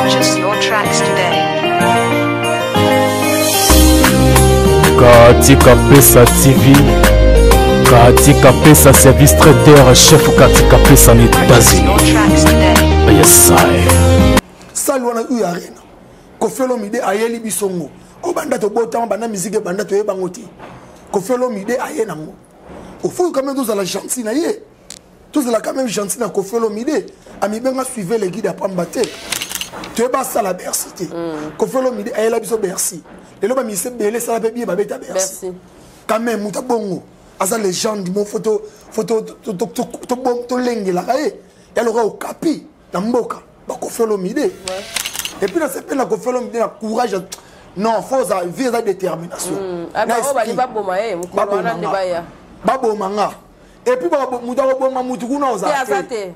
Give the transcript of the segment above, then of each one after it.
Purchase your tracks today. Katika Pesa TV, Katika Pesa Service Traiteur, chef Katika Pesa en États-Unis. Yes, I. Salwana uyarena. Kofelo mide ayeli bisongo. O banda to bota banda musique banda to yeba ngoti. Kofelo mide ayena ngo. Au fond quand même tous à la gentille na yé. Tous la quand même gentille na Kofelo mide. Ami benga suivre les guides à Pambate. Tu es pas ça la Bercy. Kofelo mide ayela biso Bercy. Et là ba mi se belé ça ba bien ba beta Bercy. Quand même muta bongo. Asa légende mon photo to lengi la kaye. Elle aura au capi na mboka. Ba Kofelo mide. Et puis dans ce pays là Kofelo mide na courage. Non, faut ça vise la détermination. Babo manga. Et puis babo mudawo bonga mutuku na ozate.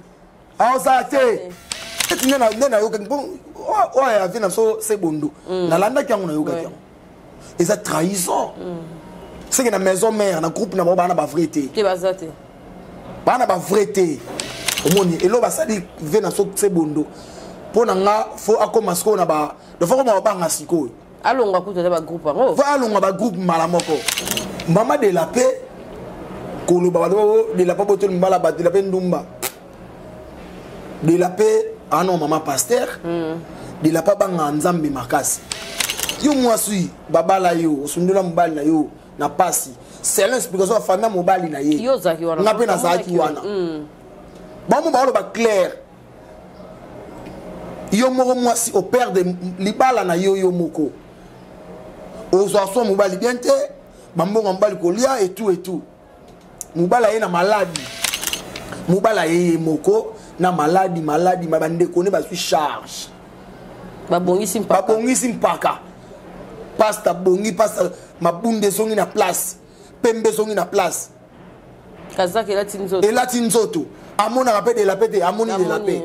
Ozate. Etinga na yoka bon. Oh ya vina so sebondo. Na landa kyango na yoka kyango. Et ça trahison. C'est que na maison mère na groupe na bana ba vérité. Ti bazate. Bana ba vérité. Omoni elo basali vina so sebondo. Pona nga fo akoma sko na ba. Do fo koma ba nga siko. Alonga kuto ba groupe ngo. Va alonga ba groupe malamoko. Mama de la paix. Kolo ba de la paix botel mbala ba de la paix ndumba. De la paix ano mama pasteur. De la paix banga nzambe makasi. Yo mwasui babala yo osundula mbali na yo na pasi. C'est l'explication de famille mobile na ye. Yo zaki wana. Ngape na zaki wana. Ba mo ba lo ba clair. Yo moko mwasi au père de libala na yo moko. Ozoaso mobali bien te bambonga mbali kolia et tout mobala ye na maladie mobala ye moko na maladie mabande kone ba su charge babongisi mpaka pasta bongi pasta mabunde songi na place pembe songi na place kazaki elati nzoto amona rappel de la paix amoni de la paix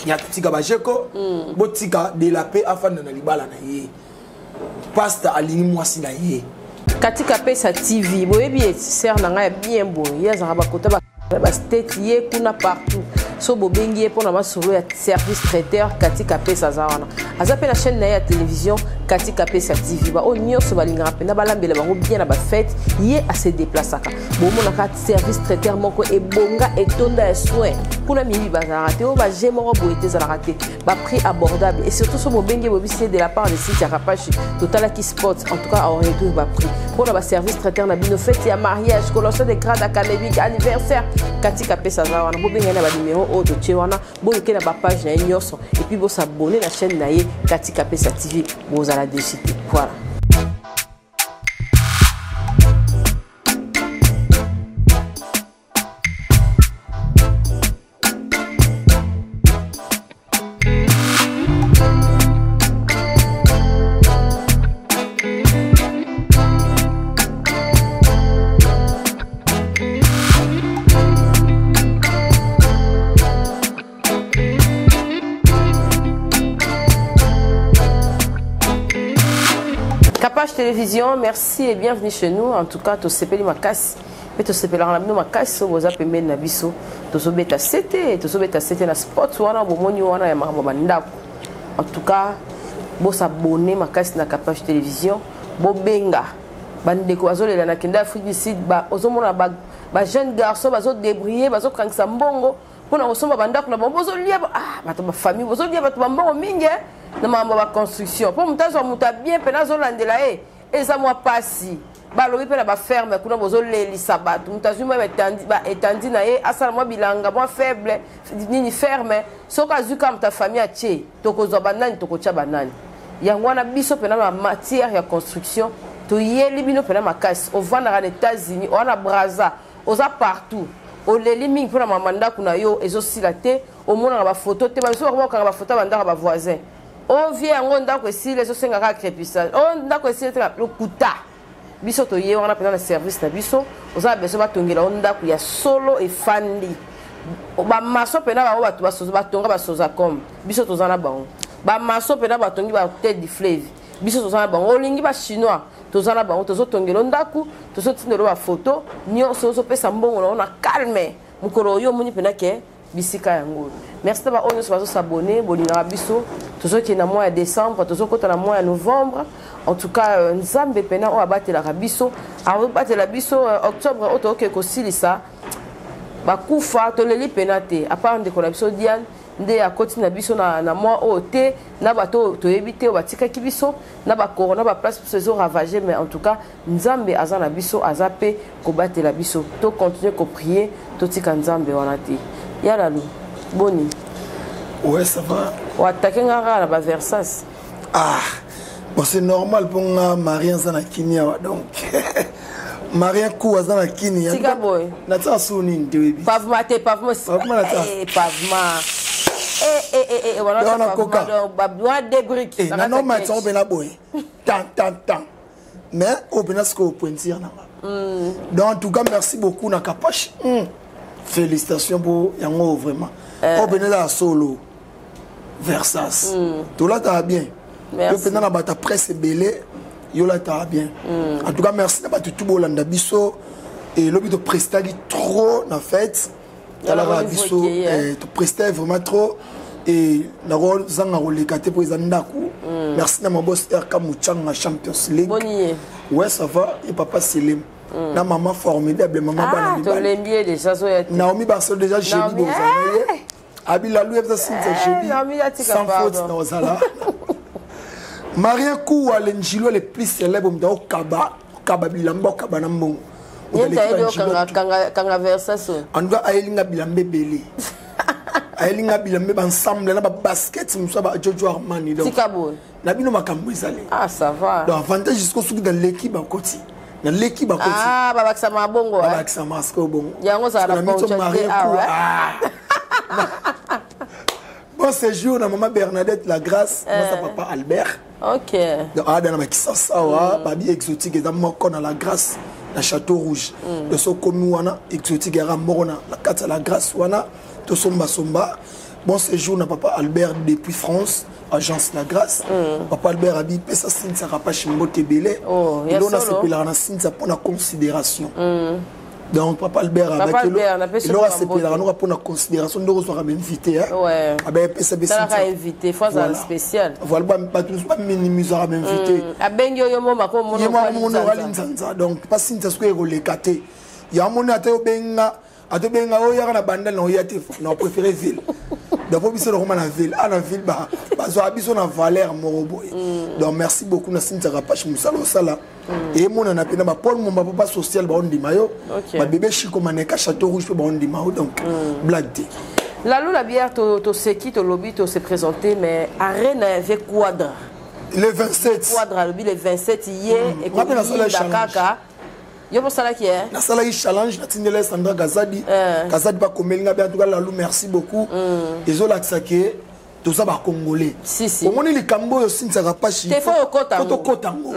ya tika bajeko botika de la paix afanda na libala na ye pasta alini mwasi na ye Katika Pesa TV boyebi sœur nanga bien bon yazanga bakota ba state ye kuna partout so bobengi pour na masolo ya service traiteur Katika Pesa zawana azape la chaîne na ya télévision Katika Pesa TV ba onyo so balinga pena balambela bango bien na ba fête ye a se déplaçaka bomo na service traiteur moko e bonga et tonda ya soin kuna mibi bazarate o ba jemoro boete za raté ba prix abordable et surtout so bobengi bobisi de la part de site ya Rapachi Total qui sport en tout cas on retrouve ba prix pour na ba service traiteur na bino fête ya mariage collation de grade académique anniversaire Katika Pesa zawana bobenga na ba numéro o to chewana boyeke na ba page na nyoso et puis bo s'abonner la chaîne na ye Katika Pesa TV bo za la décide voilà. Capache Télévision, merci et bienvenue chez nous. En tout cas, tu sais pas ma casse, mais tu sais pas la ma casse, vous avez payé na biso, tu sais beta c'était na spot wana bomoni wana ya marabo bandako. En tout cas, bo s'abonner ma casse na Capache Télévision, bo benga, bandeko azolela na kenda Afrique du Sud ba ozomona ba jeune garçon bazo débrier, bazo kankisa mbongo. Pona osomba bandako na bozo lia bato ba famille bozo lia bato mbongo mingi na mambo ba construction po mutazo muta bien pena zo landela eza mwa pasi ba lobi pena ba ferme kuna bozo lelisa bato mutazo mwa etandi na ye asala mwa bilanga mwa faible nini ferme soka zuka mta famille atie tokozwa banani tokocha banani yango wana biso pena na matière ya construction to yeli bino pena makasi ovanda na États-Unis ona Brazza oza partout o leli mingi pour la mamanda kuna yo ezosila te o mona ba photo te ba so ba photo bandaka ba voisin o vie ngo ndako esile so senga ka crépissage o ndako esile te lo kuta biso to ye wana pena na service na biso oza beso batongela ndako ya solo e fandi ba maso pena ba batu basoza batonga basoza comme biso to zana bango ba maso pena batongi ba tête du fleuve biso to zana bango olingi ba chinois tozana bango tozotongela ndaku tozotindelo ba photo nyonso so pesa mbongo na calme mukolo yo muni pena ke bisika yango. Merci d'abord on se s'abonner, bolina biso, tous ceux qui na mois de décembre, tous ceux qui na mois de novembre. En tout cas, Nzambe pena on a battu la biso, a battu la biso octobre auto que kosilisa. Ba kufa to leli penate, à part de ko la biso Diane, nde a continue na biso na mois oté, na bato to éviter o batika ki biso, na ba corona ba place saison ravagée mais en tout cas, Nzambe aza na biso azape ko battu la biso. To continuer ko prier, to tika Nzambe wana te. Ya la lu. Boni. Ouais, ça va. Ou attaquer ngara la ba Versace. Ah. Bon, c'est normal pour Marien Zanakini, donc. Marien Kouazana Kini. Tika boy. Nata Souni, pavement. Pavement. Voilà, coca. Donc, des briques. Et non, mais ça, on va boy. Tant. Mais, on peut pas pointir. Donc, en tout cas, merci beaucoup, Nakapache. Félicitations pour Yango, vraiment. On peut là solo. Versace. Tout là, t'as bien. Merci. Maintenant, la presse belé. Yola ta bien. En tout cas, merci d'avoir tout beau landa biso et l'objet de prester trop en fait. T'as biso te prester vraiment trop et na rôle zanga rôle kate pour les andaku. Merci na mon boss RK Muchanga Champions League. Bonnier. Ouais, ça va et papa Selim. Na maman formidable maman bana bi. Ah, l'aime bien déjà so ya. Naomi Barcel déjà jeudi dans ça. Abila lui ça c'est jeudi. Sans faute dans ça là. Marien Koua l'engilo le plus célèbre au Kaba Bilambo Kabanambo. Kanga Versace. En tout cas, Aïlinga Bilambe Belé. Aïlinga Bilambe ensemble, na basket, Moussa Jojo Armani. Tikabo. Nabino Makambo Izale. Ah, ça va. Donc, avantage jusqu'au souk dans l'équipe à côté. Dans l'équipe à côté. Ah, Babak Sama Bongo. Babak Sama Bongo. Yango ça la Marien Koua. Bon séjour dans maman Bernadette La Grâce, moi sa papa Albert. OK. Donc dans ma kisasawa, babi exotique et dans mon La Grâce, la Château Rouge. De so komi wana exotique era morona la carte La Grâce wana to somba. Bon séjour na papa Albert depuis France, agence La Grâce. Papa Albert abi pesa sinza rapache mbote belé. Et l'on a se pela na sinza pour la considération. Donc, Papa Albert avec il aura ses pèlerins, on aura pour la considération de recevoir invité. Ouais. Ça va invité, fois un spécial. Voilà, pas minimiser à m'inviter. À Bengo Yomoma, comme on donc, pas si tu as ce que vous les caté. Il y a un moment où Benga, à te Benga, il y a un bandel, on préféré ville. Donc, on a dans la ville. À la ville, on a besoin de Valère Moroboy. Donc, merci beaucoup, Nassim Tarapache Moussalo Sala. Et mon on a appelé Paul, mon papa social, on dit mayo. Ma bébé Chico Maneka, Château Rouge, on dit mayo. Donc, blague. La loi, la bière, tu sais qui, tu lobby, tu s'est présenté, mais Arène avec Quadra. Le 27. Quadra, le 27 hier. Et qu'on dit Dakaka. Yo pour ça là qui est. Na sala yi challenge na tindele Sandra Gazadi. Gazadi ba komelinga bien en tout cas Lalou merci beaucoup. Ezo laksake tout ça ba congolais. Si si. Au moni likambo yo sinza rapashi. Te faut kota. Photo kota ngo.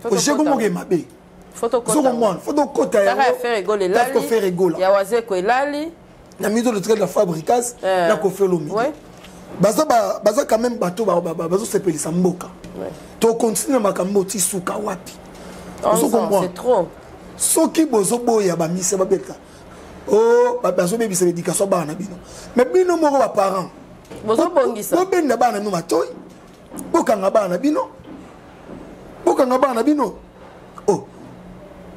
Ko jego mo ge mabe. Photo kota. Zo mo photo kota ya. Ça va faire rigoler là. Ça faire rigoler. Ya waze ko elali. Na mido le trait de la fabricage na ko fait lomi. Ouais. Baza quand même bateau bazo se pelisa mboka. To continue makambo ti suka wapi. C'est trop. Soki bozo boya ba mise ba beta. Oh, bazo bebisa éducation bana bino. Mais bino moko ba parents. Bozo bongisa. Bo benda bana no matoy. Bokanga bana bino. Bokanga bana bino. Oh.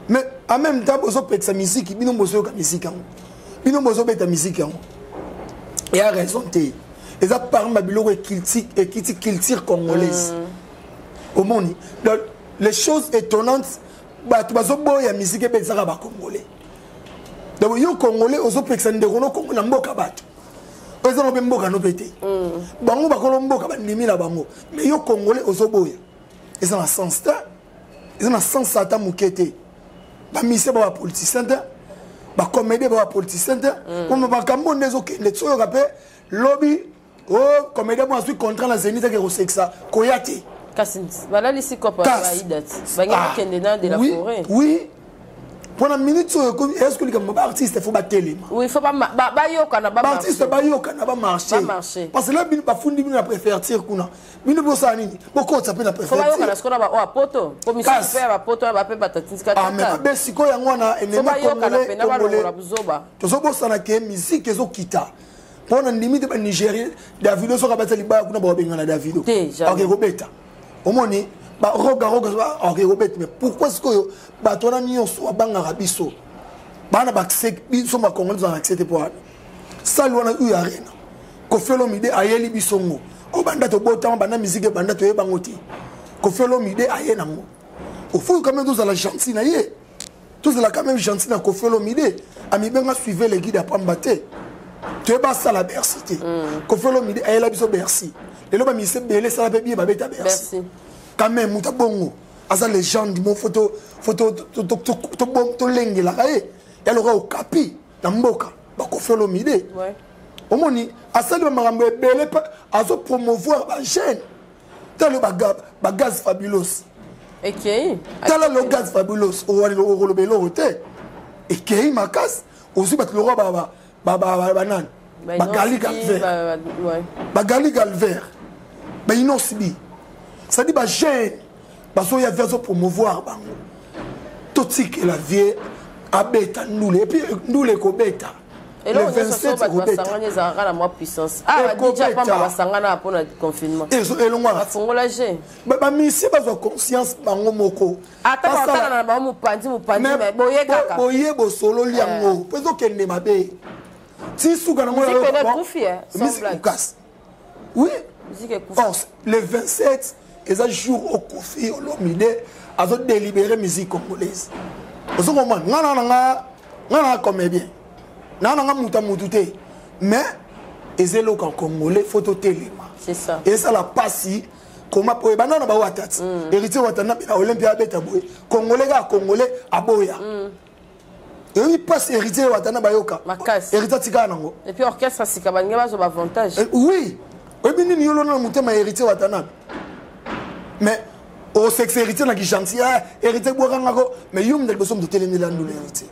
Mais en même temps bozo peksa musique, bino bozo ka musique en. Bino bozo beta musique en. Et a raison té. Et ça parle ma biloko et culture congolaise. Au monde. Les choses étonnantes tu vas boya musique et ça va congolais. Donc yo congolais ozo pexande kono kongo na mboka bato. Ozo no mboka no pété. Bango ba kolomboka ba ndimi la bango. Mais yo congolais ozo boya. Et ça na sens ta. Et ça na sens sata mukete. Ba mise ba politicien ta. Ba comédie ba politicien ta. Comme ba kambo nezo ke le tsoyo kapé lobby oh comédie ba ensuite contrat la Zénith ke rosexa koyate. Voilà les copains de la forêt. Oui. Pour la minute, est-ce que les artistes il faut battre les mains? Oui, il faut pas artiste pas marcher. Parce que là, il faut pas préférer tirer kuna. Bino bossa nini. Pourquoi ça peut la préférer? Faut pas qu'on a poto. Pour mission faire poto va pas battre tinska. Ah mais ba siko yango na enema congolais. To so bossa na ke musique ezo kita. Pour un limite de Nigeria, Davido sera battu liba kuna ba benga na Davido. OK, Robeta. Au moni ba roga OK, Robeta, mais pourquoi est-ce que ba tona nyonso banga rabiso? Bana ba biso ba Congolais ont accepté pour ça lona u arena. Koffi Olomide ayeli bisongo. O banda to bota bana musique banda to yeba ngoti. Koffi Olomide ayena ngo. Au fond quand même tous à la gentille na yé. Tous à la quand même gentille na Koffi Olomide. Ami benga suivre les guides à Pambate. Tu es pas ça la Bercy. Koffi Olomide ayela biso Bercy. Et là ba mi se belé ça la bébé ba beta Bercy. Quand même muta bongo. Asa légende mon photo to lengi la kaé. Elle aura au capi na mboka ba Koffi Olomide. Ouais. Omoni asali ba marambo belé azo promouvoir ba jeune. Tel ba gaz fabulous. OK. Tel le gaz fabulous o le belo roté. OK makas aussi ba le roi banan. Ba gali galvert. Ouais. Ba gali galvert. Ba inosibi. Ça dit ba jeune ba so ya vezo promouvoir bango. Totik la vie abeta ndule et puis ndule ko beta. Et là, on est sur la moins puissance. Ah, déjà pas ma sangana pour le confinement. Et là, on va lager. Mais si pas conscience, bango moko. Attends, on va mu pandi, mais boye kaka. Boye bo solo liango. Peso kende mabe. Si souga na moi. Musique est koufi, sans blague. Oui. Musique est koufi. Le 27, ils ont jour au Koffi Olomide, ils ont délibéré musique congolaise. Au second moment, ngana comédien. Nana muta mutute mais ezelo kan congolais photo téléma c'est ça et ça la passi comment pour banana ba watati héritier watana na Olympia beta boy congolais ga congolais aboya et il passe héritier watana ba yoka héritier tika nango et puis orchestre sikabanga bazo avantage oui et bien ni yolo na mutema héritier watana mais au sexe héritier na ki gentil héritier bouranga ko mais yum del bosom de télémi la ndule héritier.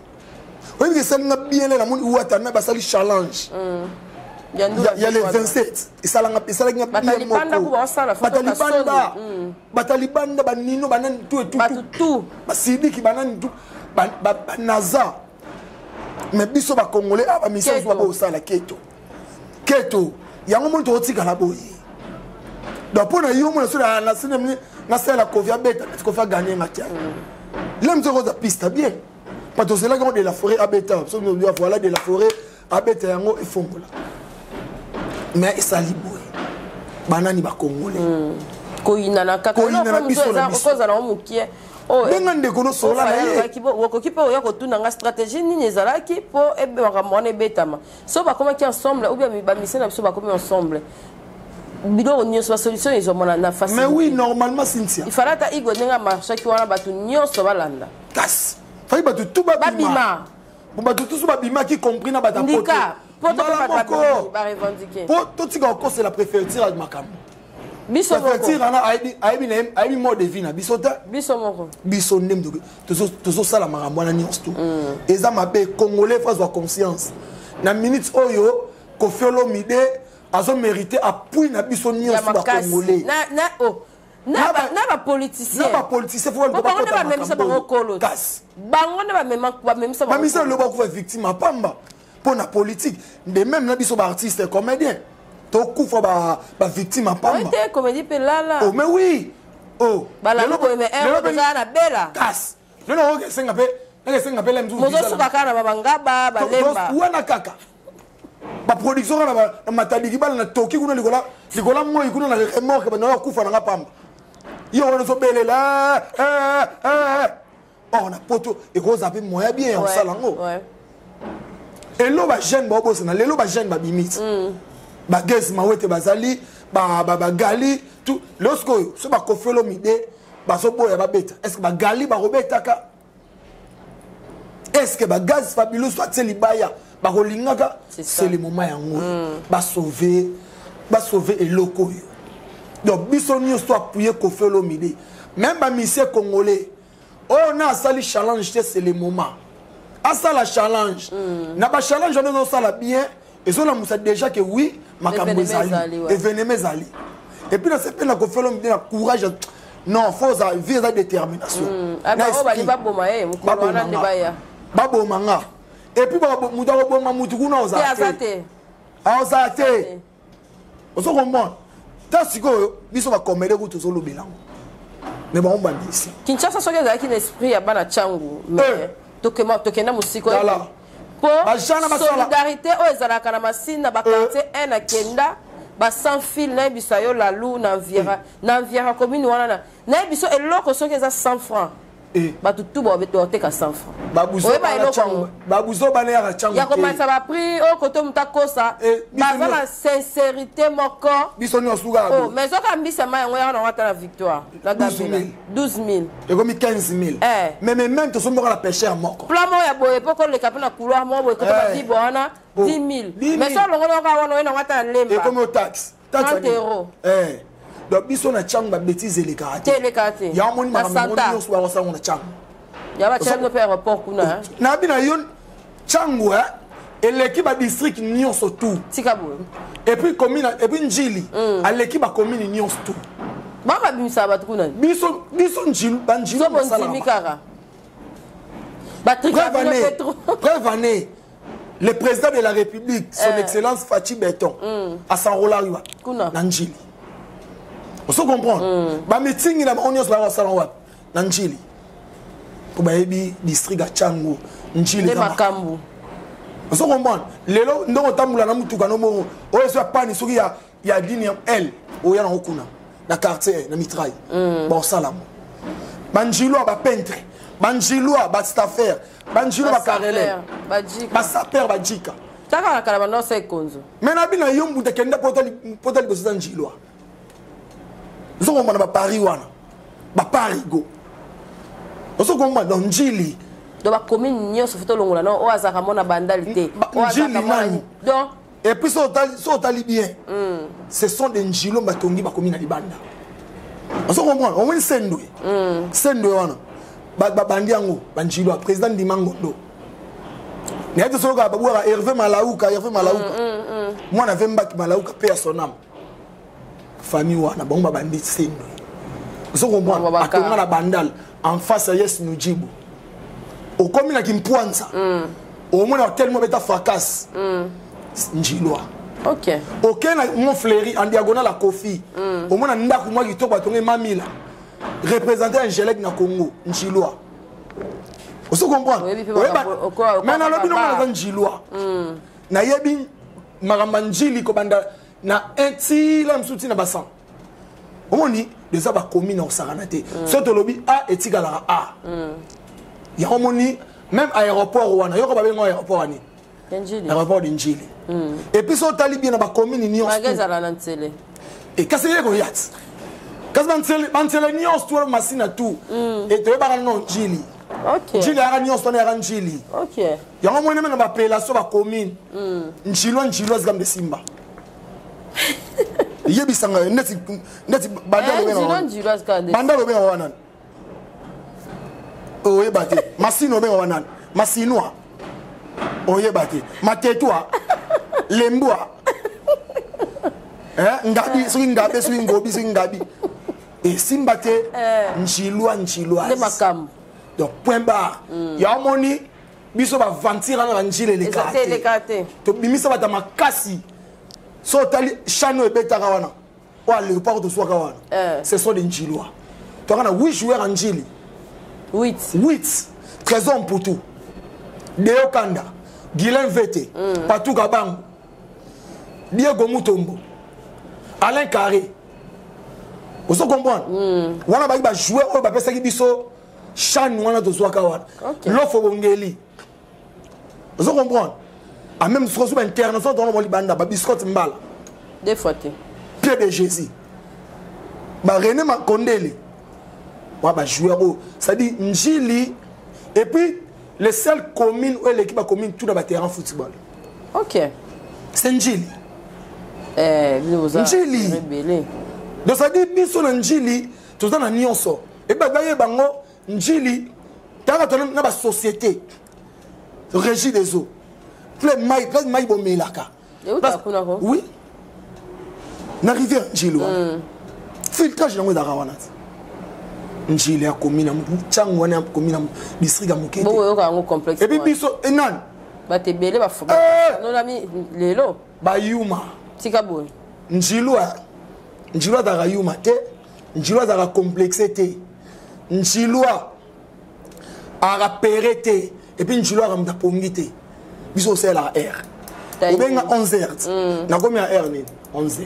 Oui, mais ça n'a bien la monde où attend ba sali challenge. Il y a les 27 et ça l'a bien Batalibanda ba nino banan tout ba sidi ki banan tout ba naza mais biso ba congolais ba mission zo ba osala keto yango monde otika la boye donc pour na yo mo na na sinemi na sala kovia beta ko fa gagner matia l'aime zo za piste bien. Parce que c'est là qu'on de la forêt à bêta. Voilà de la forêt à bêta et fongola. Mais ça liboué. Banani ba congolais. Koina na kaka. Koina na biso na biso. Koza na mukie. Oh. Bengande kono sola na ye. Wokokipe oya kotuna nga stratégie nini ezalaki po ebe bakamone betama. So ba comment qui ensemble ou bien ba mission na biso ba comme ensemble. Bido nyonso ba solution ils ont na facile. Mais oui, normalement Cynthia. Il fallait ta igo nenga marché ki wana batu nyonso balanda. Tas. Faille batu tout babima. Bon batu tout babima qui compris na bata poto. Poto ba revendiquer. Poto tika ko c'est la préfecture de Makambo. Biso moko. Préfecture ana aibi mode de vie na bisota. Biso moko. Biso nem de tozo sala makambo na nyonso tout. Eza mabe congolais faut avoir conscience. Na minute oyo Koffi Olomide azo mérité appui na biso nyonso ba congolais. Na ba politicien. Na ba politicien faut pas ba même ça ba kolo. Bango na ba même ça ba. Ba misa le ba ko victime pamba. Pour la politique, de même na biso ba artiste comédien. To kufa ba victime pamba. Oui, t'es comédie pe là. Oh mais oui. Oh. Ba la ko mais na bela. Kas. Non ok senga pe la mzu. Mozo suka kana ba ngaba ba lemba. Wana kaka. Ba production na matadiki bala na toki kuna likola moi kuna na remorque ba na kufa na pamba. Yo on so belela on a poto et ko zapi moya bien en salango. Ouais. Et lo ba jeune ba boss na lelo ba jeune ba bimit. Ba gez mawete bazali ba gali tout lorsque so ba Koffi Olomide ba so boya ba beta. Est-ce que ba gali ba robeta ka? Est-ce que ba gaz fabuleux soit libaya ba rolingaka? C'est le moment yango ba sauver et loko yo. Donc biso nyonso to appuyer Koffi Olomide. Même ba mission congolais. On a sali challenge c'est le moment. À ça la challenge. Na ba challenge on ça la bien et ça la déjà que oui makambo ezali. Événement ezali. Et puis dans ce pays la Koffi Olomide na courage. Non, faut ça vise la détermination. Aba o bali ba boma mukolo na de baya. Ba boma nga. Et puis ba muta ko boma mutu kuna oza. aoza te ozo comprendre ta sikoyo biso ba comédie ko to solo bilango mais ba on bandisi Kinshasa soki ezalaki na esprit ya bana changu mais tokenda musiko po solidarité oyo ezalaka na masine na bakartier 1 na kenda ba sans fil na biso yo la lou na viera commune wana na biso eloko soki eza 100 francs batu tu ba beteka 100 francs babuzo bana ya changu ya komanza ba prix o koto mutakosa baza na sincérité moko biso ni osuga oh mais soka mbisa ma yango ya na wata la victoire la gambela 12000 et comme 15000 mais même to sombo la pêcheur moko plan mo ya boye poko le kapena couloir mo boye koto ba bibo wana 10000 mais so longo ka wana na wata lemba et comme taxe 30 euros donc biso na changu ba bêtise les karaté ya moni ma moni so ba sango na changu ya ba changu pe aéroport kuna na bina yon changu et l'équipe ba district nion surtout tikabo et puis commune et puis njili à l'équipe ba commune nion surtout baba bimisa ba kuna biso njili ba njili so bon mikara ba prévenez le président de la République son excellence Fachi Beton à s'enrôler na njili on se comprend ba meeting na on yos ba salon wa na njili ko ba yebi district a changu njili za makambu on se comprend lelo ndongo tambula na mutuka no mo o eso pani soki ya dini L o ya na okuna na quartier na mitraille bon salam banjilo ba peintre banjilo ba staffer banjilo ba carreleur ba saper ba jika taka na kala bando se konzo mena bina yombu de kenda potali bosa njilo zoko mwana ba Paris wana ba Paris go oso ko mwana dans njili do ba commune nyonso foto longola no o azaka mona bandalité o azaka mona donc et puis so tali bien ce sont des njilo batongi ba commune libanda oso ko mwana o mwen sendo wana ba bandi yango ba njilo président Dimangondo ne ete so ka ba bwa Hervé Malauka mwana vemba Malauka pe son âme famille wana bomba bandi sendo oso ko mwana atonga na bandal en face à Yes Nujibu au comme na kimpwanza au moins tellement beta fracas njilwa OK na mon fleuri en diagonale à Kofi au moins ndaku moi kitoko batonga mamila représenter Angélique na Congo njilwa oso comprendre mais na lobi no na njilwa na yebi magamba njili ko banda na intila msuti na basan omoni déjà ba commune au saranate soto lobi a etikala a ya omoni même aéroport wana yoko ba bengo aéroport ani njili aéroport de njili et puis so tali bien na ba commune ni magaza la ntele et kaseye ko yat kasba ntele ni on store masina tout et te ba non njili OK njili ara ni on store ara njili OK ya omoni même na ba pela so ba commune njilo zgambe simba yebisanga neti bandalo benga wana oyebate masino benga wana masinwa oyebate matetwa lembwa ngabi soki ngabi et simbate njilwa le makam donc point barre ya moni biso ba vantira na njile le kate to bimisa bata makasi so tali chano ebetaka wana wa le pas de soka wana ce sont des njilwa to kana 8 joueurs en njili 8 Trésor Mputu Deo Kanda Guilain Vete Patou Kabango Diego Mutombo Alain Carré vous comprenez wana ba joueur o ba pesa ki biso chan wana to soka wana l'offre bongeli vous comprenez a même sur sur international dans le banda ba biscotte mbala des fois Pierre de Jésus ba René Makondele wa ba joueur ça dit njili et puis les seules communes où l'équipe a commune tout dans le terrain football. OK. C'est njili. Vous njili. Donc ça dit biso na njili tout ça na nyonso et ba gaye bango njili tanga to na ba société régie des eaux. Plein maï bomelaka. Oui. Na rivière njili wa. Filtrage na ngwe da rawana. Njili ya commune changwana commune district ya Mokete. Bon yo ka ngo complexe. Et puis biso enan Ba te belé ba foba. Non ami lelo. Ba yuma. Tika bon. Njilwa da yuma te. Njilwa da complexité. Njilwa a périté et puis njilwa a pongité. Biso c'est la R. Obenga 11h. Na combien R ni 11h.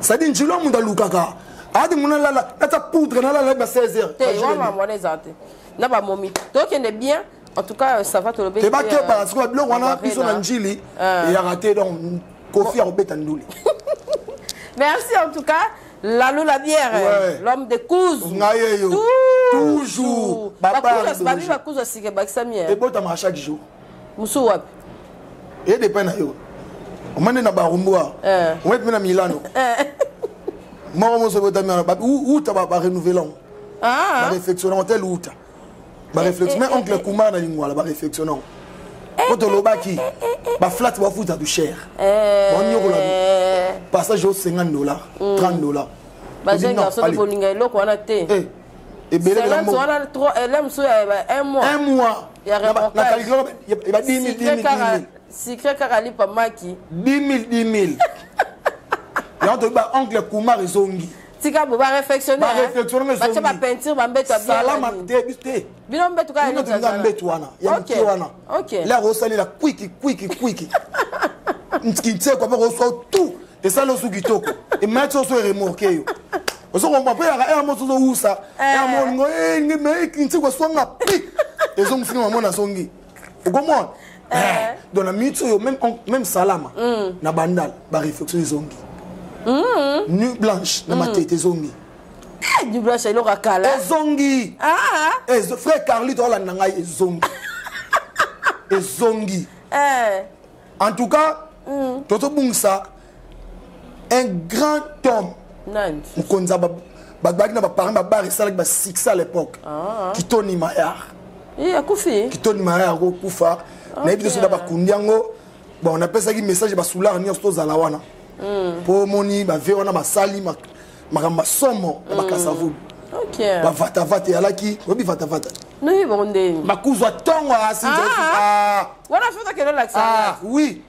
Ça dit njilwa munda lukaka. Adi muna la ta poudre na la 16h. Te wa mo les ate. Na ba momi. Donc il est bien. En tout cas, ça va te le bien. Tu vas te parce que le on a plus en Njili et a raté donc Kofi a robé Tandouli. Merci en tout cas. Lalo la bière, l'homme de Kouz. Toujours. Papa, la Kouz aussi que Baxamien. Et bon, tu as chaque jour. Moussou wap. Et des peines à eux. On m'a dit na Barumboa. On va être à Milano. Moi, on se voit à où tu vas renouveler. La réflexion, on tel où tu as. Réflexion, mais oncle Kouma na lingua la réflexion. Quand on l'a qui, bah flat va foutre du cher. On y roule. Passage au $50, $30. Bah j'ai un garçon de Bolinga lo qu'on a té. Et bien là on a 3 LM sur un mois. Un mois. Il y a rien. Na calcul il va 10 000. Secret Karali pa maki. 10 000. Et on te bat oncle Kouma rezongi. Tika bo ba réflexionner. Ba réflexionner ba ba peinture ba mbeto bien. Salama te. Bino mbeto ka ni ta mbeto wana. Ya mki wana. OK. La rosali la quick. Ntkinse kwa ba reçoit tout. Et ça le sugitoko. Et mettre sur remorquer yo. Oso ko mpa ya mo so usa. Ya mo ngo ngime kinti kwa swanga pi. Ezo mfini wa mona songi. Ukomona? Dans la mitso yo même salama. Na bandal ba réflexion zongi. Nuit blanche na ma tête zongi. Nuit blanche il aura kala. Zongi. Frère Carlito la nanga zongi. Zongi. En tout cas, Toto Bungsa un grand homme. Mkonza bagna ba parents ba bar ça ba 6 à l'époque. Kitoni Mayar. Akufi. Kitoni Mayar ko kufa. Na biso da ba kundiango. Bon on appelle ça qui message ba soular ni sto za la wana. Pour moni ba ve wana ba sali makamba somo ba kasavu. OK. Ba vata yalaki, obi vata. Oui bonde. Ba kuzwa tongo asinze. Wana fait que l'accent. Oui.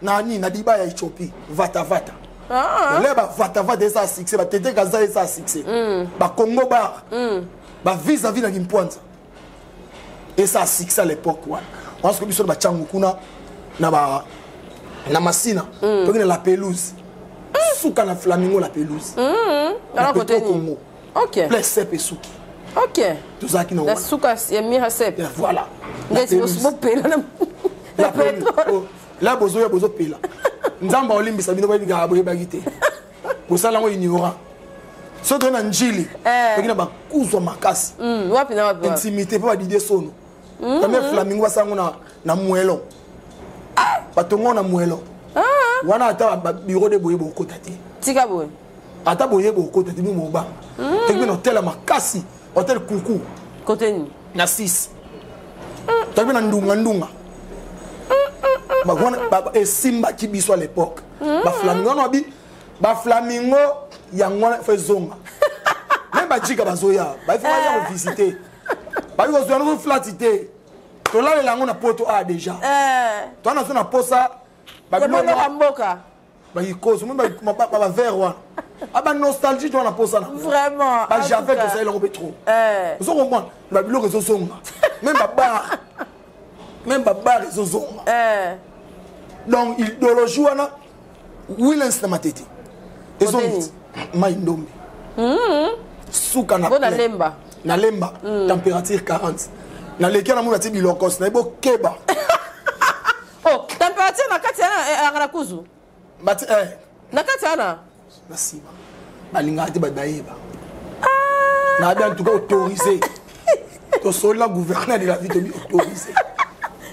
Nani na diba ya Ethiopie, vata. Le ba vata esa succès, ba tete kaza esa succès. Ba Congo bar. Ba vis-à-vis na Kimpwanza. Esa succès à l'époque wana. On se biso ba changu kuna na masina. Donc la pelouse. Souka na flamingo la pelouse. Alors côté Congo. OK. Plein sepe souki. OK. Tout ça qui nous. La souka ya mira sepe. Voilà. Ngezi bo pela na. La pétrole. Là bozo pela. Nzamba olimbisa bino ba boye bagite. Kosala ngo ignorant. So dona njili. Tekina ba kuzwa makasi. Wapi na wapi. Intimité pa dide sono. Kama flamingo basango na muelo. Batongo na muelo. Wana ata ba bureau de boye boko tati. Tika boye. Ata boye boko tati ni mo ba. Tekina hotel makasi, hotel kuku. Côté ni. Na 6. Tekina ndunga. Et Simba qui biso à l'époque. Ba flamingo yangwa fait zonga. Même ba jika bazoya, ba il faut aller visiter. Ba yo zo no flatité. To la lango na poto a déjà. To na zo na posa ba bilo mboka. Ba yikozo même ba vert wa. Aba nostalgie to na posa na. Vraiment. Ba j'avais que ça il trop. Vous comprenez? Ba bilo réseau zonga. Même ba bar réseau zonga. Donc idéologie wana Willens na matete. Ezo maindombe. Suka na bona lemba. Na lemba température 40. Na leki na muna tibi lokos na ebo keba. Oh, température na kati ya na kuzu. But na kati ana. Na siba. Balinga ati badaiba. Na bien en tout cas autorisé. To sola gouverneur de la vie de autorisé.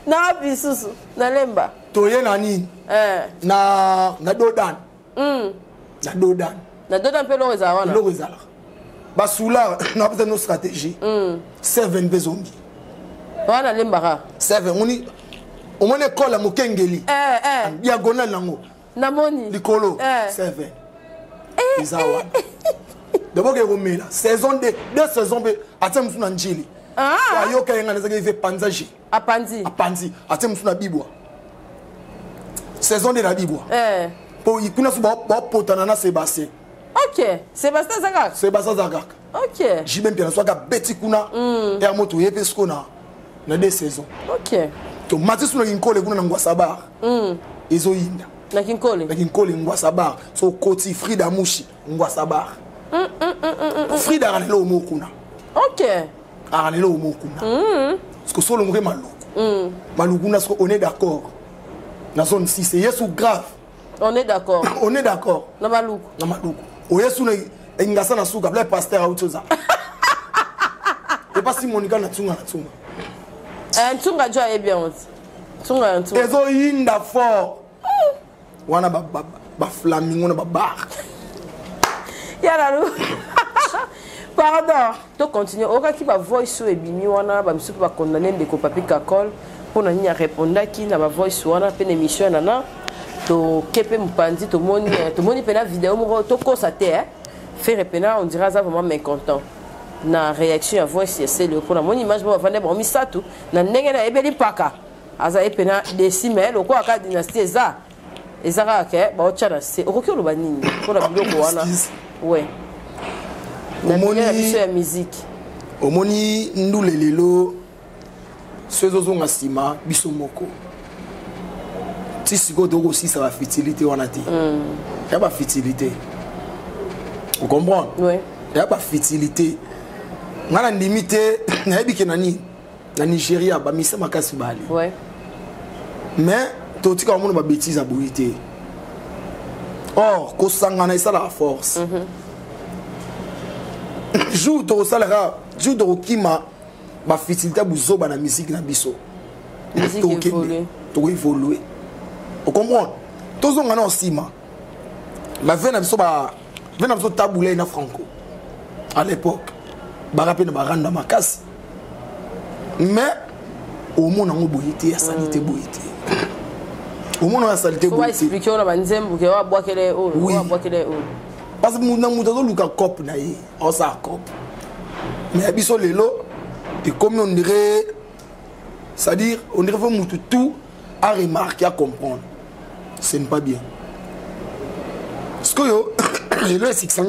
Na bisusu na lemba. Toye na nini? Na dodan. Na dodan. Na dodan pe lo eza wana. Lo eza la. Ba soula na peut nos stratégie. 7 bezongi. Wana lemba ka. 7 on mone école mokengeli. Diagonal nango. Na moni. Likolo 7. Izawa. D'abord que romela saison 2 saisons be atem suna njili. Ah yo ka ngana zaki fait panzaji. Apanzi. Ate msuna bibwa. Saison de la bibwa. Pour ikuna so ba potana na Sébastien. OK. Sébastien Zagak. OK. Jibem bien so ga beti kuna ya moto yepe skona na des saisons. OK. To matisi no kinkole kuna ngwa bar. Ezo yinda. Na kinkole ngwa sabar. So koti Frida Mushi ngwa sabar. Frida ranelo mo kuna. OK. Ranelo mo kuna. Parce que solo ngwe maluku. Maluku na on est d'accord. Na zone 6 c'est yesu grave. On est d'accord. Na maluku. O yesu na ingasa na suka ble pasteur autoza. Et pas si Monica na tsunga. Tsunga jo e bien. Tsunga. Ezo yinda fort. Wana ba flamingo na ba bar. Yara. Pardon. To continue. Oka ki ba voice e bimi wana ba misupu ba condamner ndeko papi kakol pour na nya répondre ki na ba voice wana pe émission nana. To kepe mpanzi to moni pena vidéo moko to constater faire pena on dira ça vraiment mécontent na réaction à voice c'est le pour la mon image ba vande ba misatu na ndenge na ebeli paka aza epena décimel ko aka dynastie ezaka ke ba ochana c'est okoki lo banini pour la biloko wana ouais na moni la musique omoni ndulelelo sezozo ngasima biso moko si siko to aussi ça va fertilité wana ti y a pas fertilité vous comprenez oui y a pas fertilité ngana limité na ebike nani na Nigeria ba mise makasi bali ouais mais to tika omono ba bêtise aboité or ko sangana ça la force jour to salera jour de kima ba fertilité buzo ba na musique na biso musique to évoluer. Vous comprenez? Tous les gens aussi, ma veine a taboulé na Franco. À l'époque, barapé na baranda makasi. Mais au monde on boité, la salité boité. Au monde on a salité boité. Faut expliquer on a banzembu que wa boire quelle eau, wa boire quelle eau. Parce que nous n'avons luka cop na yi, on sa cop. Mais abiso lelo et comme on dirait, c'est-à-dire on dirait faut mutu tout à remarquer, à comprendre. Ce n'est pas bien. Parce que je le sais que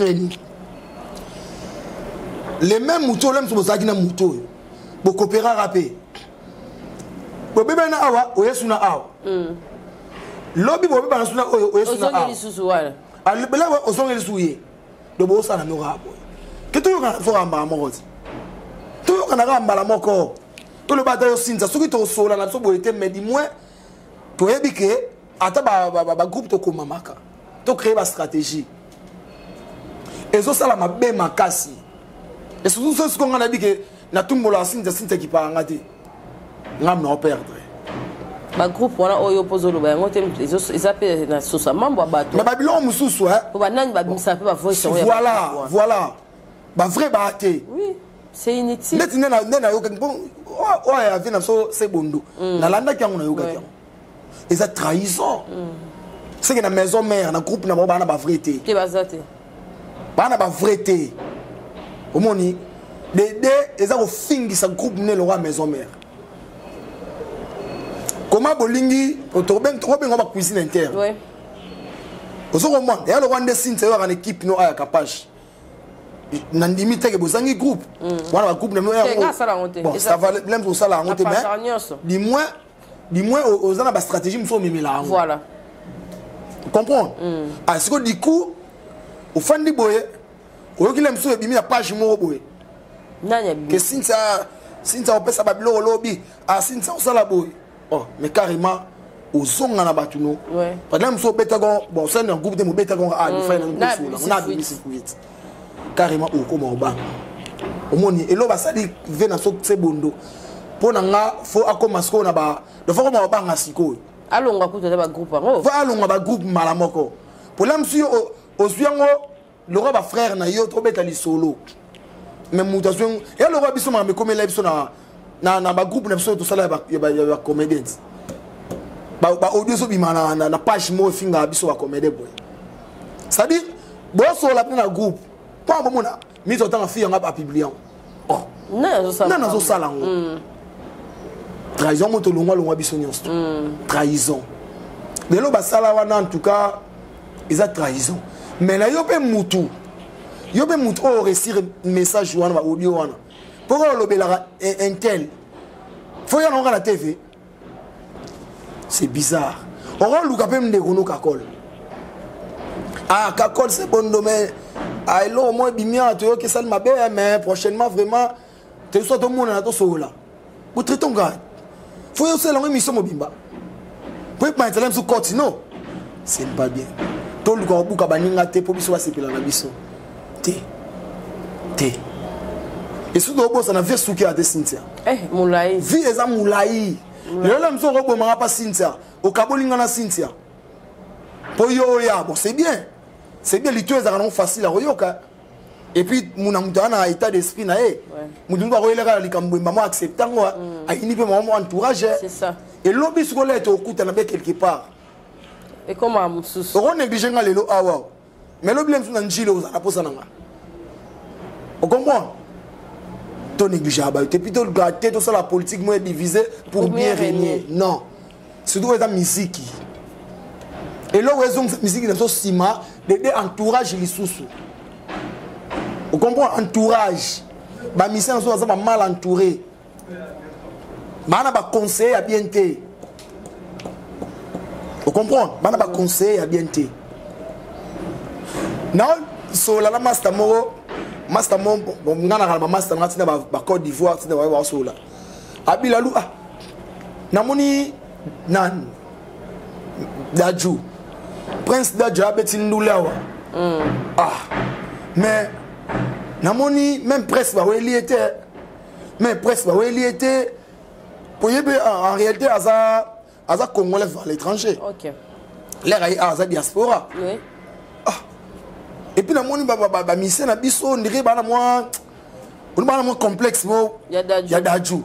les mêmes moutons, les mêmes moutons, pour coopérer rapide. Pour bébé na awa, oye suna awa. Lobby pour bébé na suna oye suna awa. Alors bébé là, on s'en est souillé. De beau ça na nous rabo. Que tu as fait un baramorose. Tu as fait un baramoko. Tout le bataille aussi, ça ce qui te sola na so boité mais dis-moi. Pour ébiquer, ata ba groupe to komamaka. To créer ba stratégie. Et ça la mabe makasi. Et surtout ce qu'on a dit que na tumbola sinta qui pa ngati. Ngam na perdre. Ba groupe wana oyo pozolo ba ngote ils appellent na sosa mambo bato. Mais Babylon mususu hein. Pour ba nani ba misa pe ba voice. Voilà. Ba vrai ba até. Oui. C'est inutile. Net na yo bon oh ya vina so c'est bondo. Na landa ki ngona yo ka. Et ça trahison. C'est que la maison mère, dans le groupe, on a la vérité. Qui va ça? On a la vérité. Au moins, ils ont fini ce groupe de la maison mère. Comment Bolingi, on va cuisine interne. Oui. Au second moment, il y a le Rwanda Sin, c'est une équipe qui est capable. Dans les limites, il y a un groupe. Voilà, un groupe de bon, ça va l'aime pour ça la honte. Dis-moi, aux gens la stratégie, il faut me la. Voilà. Comprends? Parce que du coup, au fin du boy, au lieu de me souhaiter la page boy. Que si ça on peut ça babilo lobby, ah si ça on ça la boy. Oh, mais carrément aux gens na batuno. Par exemple, so betagon, bon, c'est un groupe de betagon ah, il fait un groupe on a vite. Carrément au comment au bas. Au moni et là va ça dit vient na so bondo. Pour nga faut commencer on a ba de fois comment ba ngasiko. Allons kuta ba groupe ngo. Va allons ba groupe malamoko. Pour là monsieur au suyango le roi ba frère na yo to beta li solo. Même mutation et le roi biso ma me comme biso na ba groupe na biso to sala ba comédiens. Ba audio so bi na page mo finga biso ba comédien boy. C'est-à-dire bo so la na groupe. Pas bon na mi to temps fille nga ba publier. oh na nazo sala ngo trahison moto longwa biso nyonso trahison lelo basala wana en tout cas eza trahison mais na yo pe mutu o réussir message wana ba audio wana pour lobela un tel faut y aller à la TV c'est bizarre on luka pe mndeko no kakol ah kakol c'est bon domaine ah lo moi bimia to que ça m'a bien mais prochainement vraiment te soit tout monde na to sola vous traitez ton gars faut y aller longue mission mobimba pour pas être là sur côté non c'est pas bien to luka buka baninga te po biso ba sepela na biso te et surtout au bout ça na vie souki à des Cynthia moulai vie eza moulai le là mso robo manga pas Cynthia au kabolinga na Cynthia po yo ya bon c'est bien l'itueux ça non facile à royoka et puis mon mutana a état d'esprit na mutunga royela likambo maman acceptant moi a ini pe maman entourage c'est ça et lobby scolaire to okuta na be quelque part et comment mususu on néglige nga lelo awa mais lobby mso na njilo za posa nanga on comprend ton négligeable et puis tout gâter tout ça la politique moi divisée pour bien régner non surtout la musique et là où ils ont cette musique dans ce ciment de entourage les sous on comprend entourage ba mission sont mal entouré bana ba conseiller à bien té on comprend bana ba conseiller à bien té non so la master moro master mon ngana kala master ngatina ba Côte d'Ivoire tina ba sola abila lu ah namoni nan Dadju Prince Dadju abeti ndulawa ah mais namoni même presse ba weli était pour yebe en réalité aza congolais à l'étranger OK l'air aza diaspora oui et puis namoni ba mission na biso ndire bana moi on bana moi complexe mo ya Dadju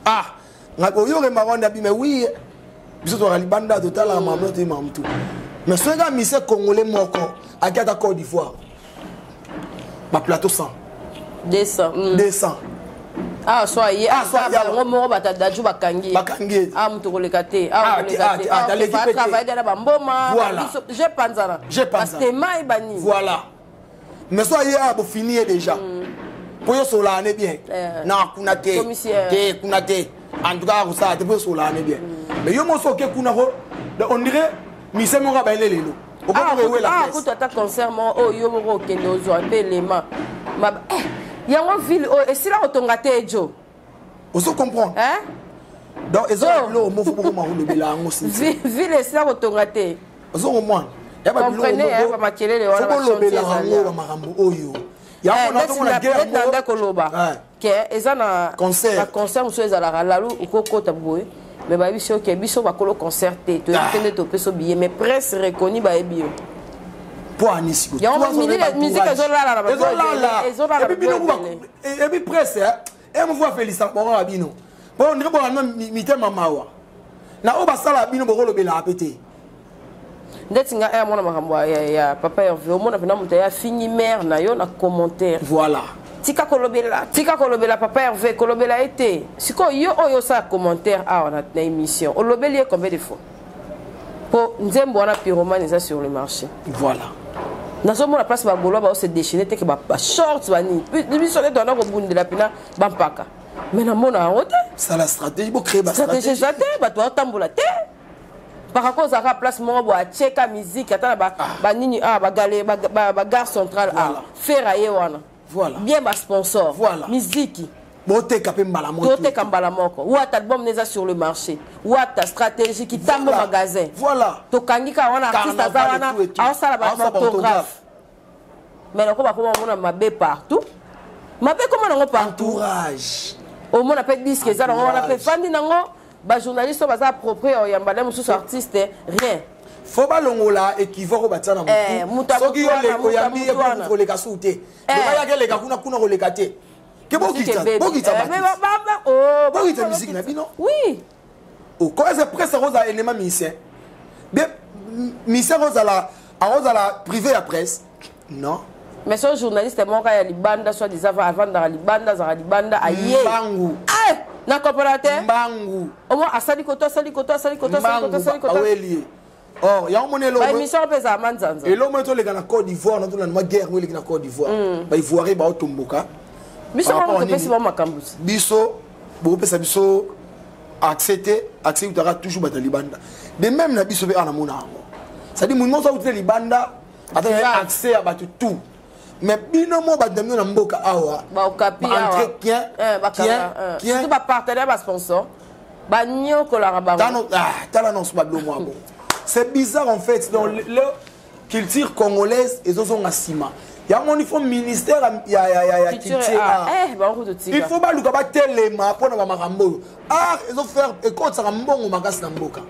ah ngako yo remaranda bi mais oui biso to libanda total la maman te mamtu mais ce gars mission congolais moko à Côte d'Ivoire ba plateau 100 200 ah soyez ngo bata Dadju bakangi ah muto kolekate travailler dans la mboma j'ai panzana parce que mai bani voilà mais soyez bo finir déjà pour yo sola ne bien na kuna te kuna te en tout cas ça te pour sola ne bien mais yo mo so ke kuna ko on dirait mi se mo ga ba lelo o ba ko la ah ko ta concert mo o yo mo ke no zo élément ma yango ville o et si la otonga te jo on se comprend donc ils ont lo mo fu ko ma ho lebela ngo si ville si la otonga te ozo mo mwana ya ba bilo ba makelele wana ba lobela ngo ba makambo oyo ya ko na to na guerre mo na koloba ke ezana concert muso ezala lalu ukoko taboye mais ba biso ke biso ba kolo concerté to tende to peso billet mais presse reconnu ba ebio pour anisiko ya on musique ezolala na ba ezolala et puis presse et mo voit Félix bon abino bon ndre bon na mitema mawa na o ba sala bino bo lobela apete ndetinga mona makambo ya papa Hervé mona pena muta ya fini mère na yo na commentaire voilà tika kolobela papa Hervé kolobela été siko yo oyo sa commentaire na émission o lobeli combien de fois pour nzembo wana pyromane ça sur le marché voilà nazo mona place ba bolo ba se déchaîner te que ba shorts bani biso ne dona ko bundela pina bampaka mais na mona hote ça la stratégie pour créer ba stratégie ba to tambola te par cause à place mo bo a cheka musique ata ba nini ba galé ba gare centrale ferrailler wana voilà bien ba sponsor voilà musique bote kapé mbala moko bote kambala moko ou ta album neza sur le marché ou ta stratégie qui tambo magasin voilà to kangika wana artiste azawana a sala ba photographe mais là ko ba ko mona mabe partout mabe comment on partout entourage au monde appelle disque ça on appelle fandi nango ba journaliste baza approprié o yambala mususu artiste rien faut pas longola équivoque batana mutu soki yo le oyambi ko le kasute ba ya ke le kakuna kuna ko le kate ke bokita bokita musique na bino oui o ko est presque rosa élément musicien bien musicien rosa la privé à presse non mais ce journaliste mon cas ya libanda soit des avant dans libanda za libanda aye Mbangu na coopérateur Mbangu au moins asali koto aweli oh ya monelo ba émission pesa manzanza et l'homme to le na Côte d'Ivoire na to na guerre weli na Côte d'Ivoire ba ivoiré ba otomboka biso ko pesi ba makambusi biso bo pesa biso accepter utara toujours ba libanda de même na biso be ana mona ça dit mon so utile libanda ata accès à tout mais bino mo ba demno na mboka awa ba okapi awa qui ba partenaire ba sponsor ba nyoko la ba tala non pas moi bon c'est bizarre en fait dans le culture congolaise et zo nga sima ya mon il faut ministère ya culture il faut ba luka ba telema pona ba makambo ils ont faire écoute ça mbongo makasi na mboka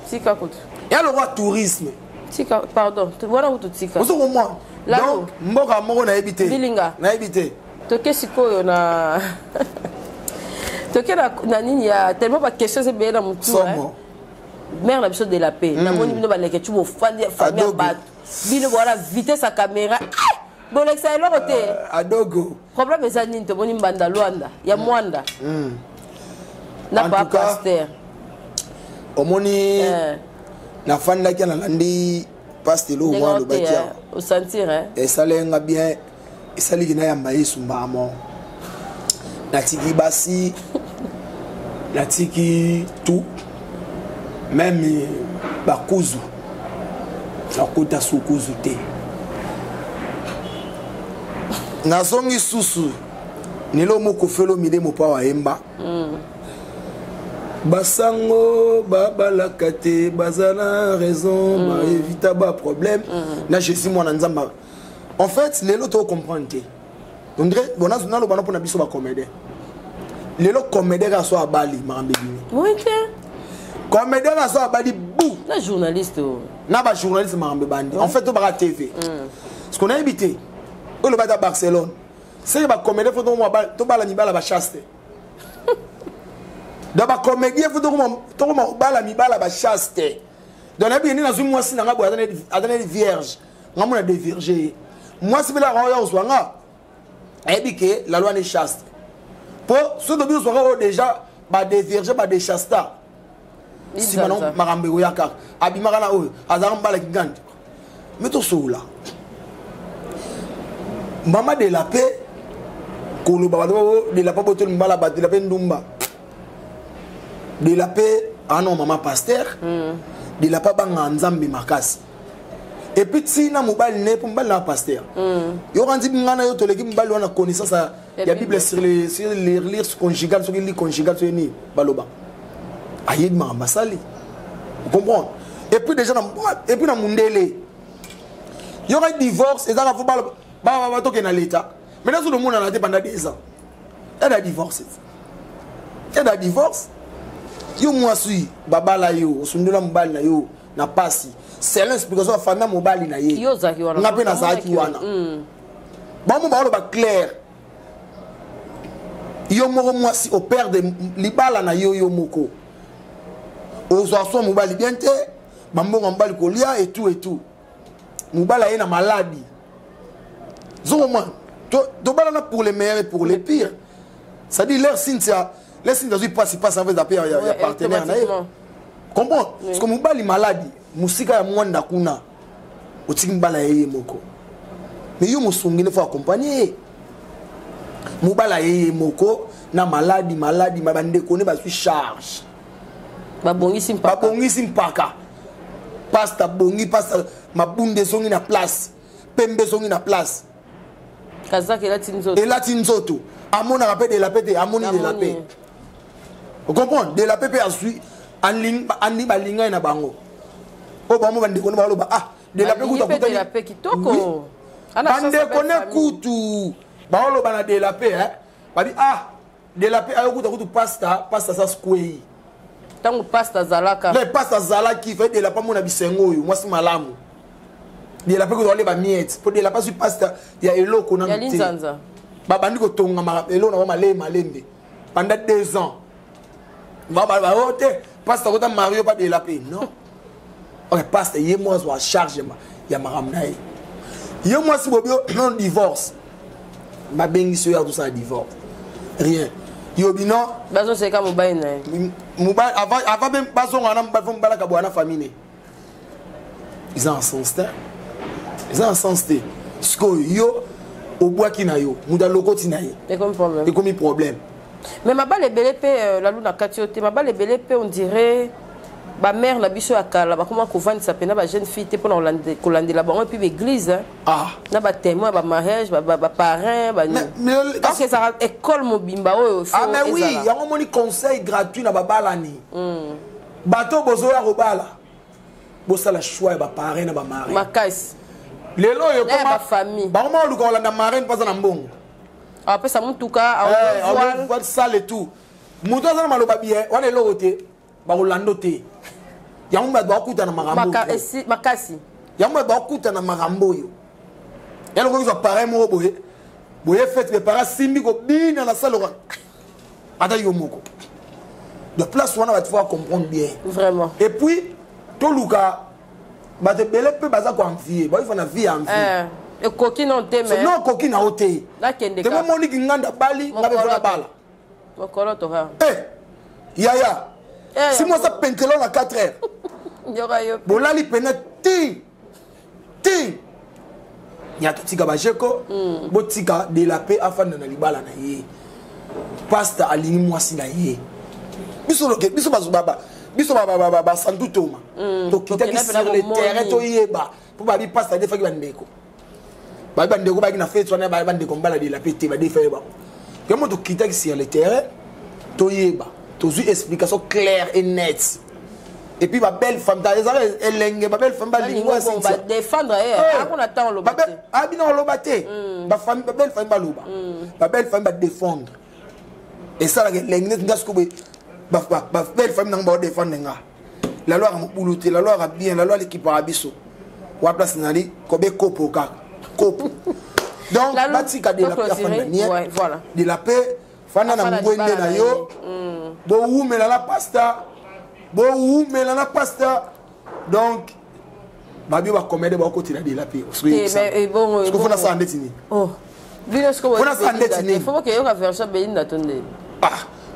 tika koto ya le roi tourisme tika pardon voilà où tout tika ozo moi donc mboka moko na ebité na ebité toke sikoyo na toke na nini ya tellement pas question c'est bien dans mon tour mère la biso de la paix na moni bino ba leke tu bo famille ba bino voilà vitesse sa caméra bon l'excellent côté adogo problème eza nini to moni mbanda Luanda ya Mwanda na pas pasteur omoni na fanda ki na landi pasteur lo mwa lo batia au sentir hein et ça lenga bien et ça ligina ya maïs mbamo na tiki basi na tiki tout même bakuzu na kota sukuzu te na zongi susu nilo moko felo mide mopa wa emba basango babalaka te bazana raison ba évita ba problème na Jésus mwana nzamba en fait lelo to comprendre te on dirait bona na lo bana pona biso ba comédien lelo comédien ka so abali marambe bini oui que comédien ka so abali bou na journaliste na ba journaliste marambe bandi en fait to ba TV ce qu'on a habité au le bata Barcelone c'est ba comédien faut to bala ni bala ba chaste dans ba comédien faut to bala mi bala ba chaste donc na bien ni na zumi mwasi na ngabo adane vierge ngamona de vierge moi si bela roya oswanga ebike la loi n'est chaste pour ceux de nous sont déjà ba de vierge ba de chasta si manon marambe oyaka abimaka na oyo azanga mbala kigandi meto soula mama de la paix kolo baba de la paix botol mbala ba de la paix ndumba de la paix non maman pasteur de la paix banga nzambe makasi et puis si na mobile ne pour mbala na pasteur yo randi ngana yo toleki mbala wana connaissance ya bible sur les lire conjugal sur les conjugal sur ni baloba ayed ma masali vous comprenez et puis déjà et puis na mundele yo ra divorce et ça va ba toke na l'état maintenant tout le monde en a pendant 10 ans elle a divorcé yo moi suis babala yo sundula mbali na yo na pasi c'est l'explication de famille mobile na ye yo zaki wana na pe na zaki wana ba mo ba lo ba clair yo moko moi si au père de libala na yo moko ozo mobile bien te ba mbongo mbali kolia et tout mobile ye na maladie zoma to balana pour les meilleurs et pour les pires ça dit leur Cynthia passe avec la paix ya partenaire na comprends parce que mobile maladie musika ya mwanda kuna otiki mbala yeye moko mais yo musungine faut accompagner mobala yeye moko na maladie mabande kone ba suis charge babongisi mpaka pasta bongi pasta mabunde songi na place pembe songi na place kazaki elati nzoto amona rappel de la paix amoni de la paix vous comprenez de la paix a suit andi balinga na bango o ba mo bande ko ba lo ba de la paix de la paix kitoko bande ko ne kutu ba lo ba na de la paix ba di de la paix ayo kutu pasta sa square tango pasta zalaka le pasta zalaki fait de la paix mo na bisengo yo mwasi malamu de la paix ko le ba miette pour de la paix sur pasta ya eloko na ya linzanza ba bandi ko tonga ma eloko na malembe pendant 2 ans va pasta ko ta Mario pas de la paix non ok pasta yé moi so charge ya maramnae Yo moi si bobio non divorce. Ma bengi sur tout ça divorce. Rien. Yo bino bazo c'est comme mobile na. Mobile avant même bazo ngana mbafo mbala ka bwana famille. Ils ont un sens té. Ils ont un sens té. Sko yo au bois qui na yo, muda lokoti na ye. Et comme problème. Et comme problème. Mais ma balle est belle la luna katiote, ma balle est belle on dirait ba mère la biso akala ba comment couvent ça pena ba jeune fille pour Hollande là ba puis l'église ah na ba témoin ba mariage ba parrain ba parce que ça école mobimba oh ah mais oui il y a un moni conseil gratuit na ba balani bato bozo ya robala bosa la choix ba parrain na ba mari makasi lelo yo comme ba famille ba mo lu ko Hollande marraine pas na mbongo après ça mon tout cas on voit ça et tout muto ça na maloba bien on est loté ba Hollande té yamba ba kuta na marambo makasi yamba ba kuta na marambo yo yalo ko so pareil mo boye fait les parents simbi ko bina na salle ata yo moko de place on va pouvoir comprendre bien vraiment et puis to luka ba te bele pe baza ko envier ba il faut na vie envier et coquine non te mais non coquine na hoté la kende ka te moni ki nganda bali ngabe fona bala mokolo to ha yaya si moi ça pentelo na 4 heures bolali pena ti ya totika bajeko botika de la paix afana na libala na ye pasta alingi mwasi na ye biso bazubaba biso baba santu toma tokita ki sur le terrain to yeba po babi pasta de faki bandeko baki na fête wana bandeko mbala de la paix te ba de faire ba kemo tokita ki sur le terrain to yeba tozu explication claire et nette. Et puis ma belle femme, elle ma belle femme, on va défendre on attend le baté. Ah bien on le baté. Ma femme, ma belle femme va loba. Ma belle femme va défendre. Et ça la l'engnet ngasco ma belle femme n'a pas défendre nga. La loi a boulouté, la loi a bien, la loi l'équipe a biso. Wa place nali kobe kopo ka. Kopo. Donc batika de la paix voilà. De la paix fana na ngwende na yo. Bo oumela la pasta. Donc babio ba commander ba côté de la paix. Mais bon ce que faut ça ndetini. Oh. Bien ce que faut ça ndetini. Il faut que yo ka version belinda tonde. Ah.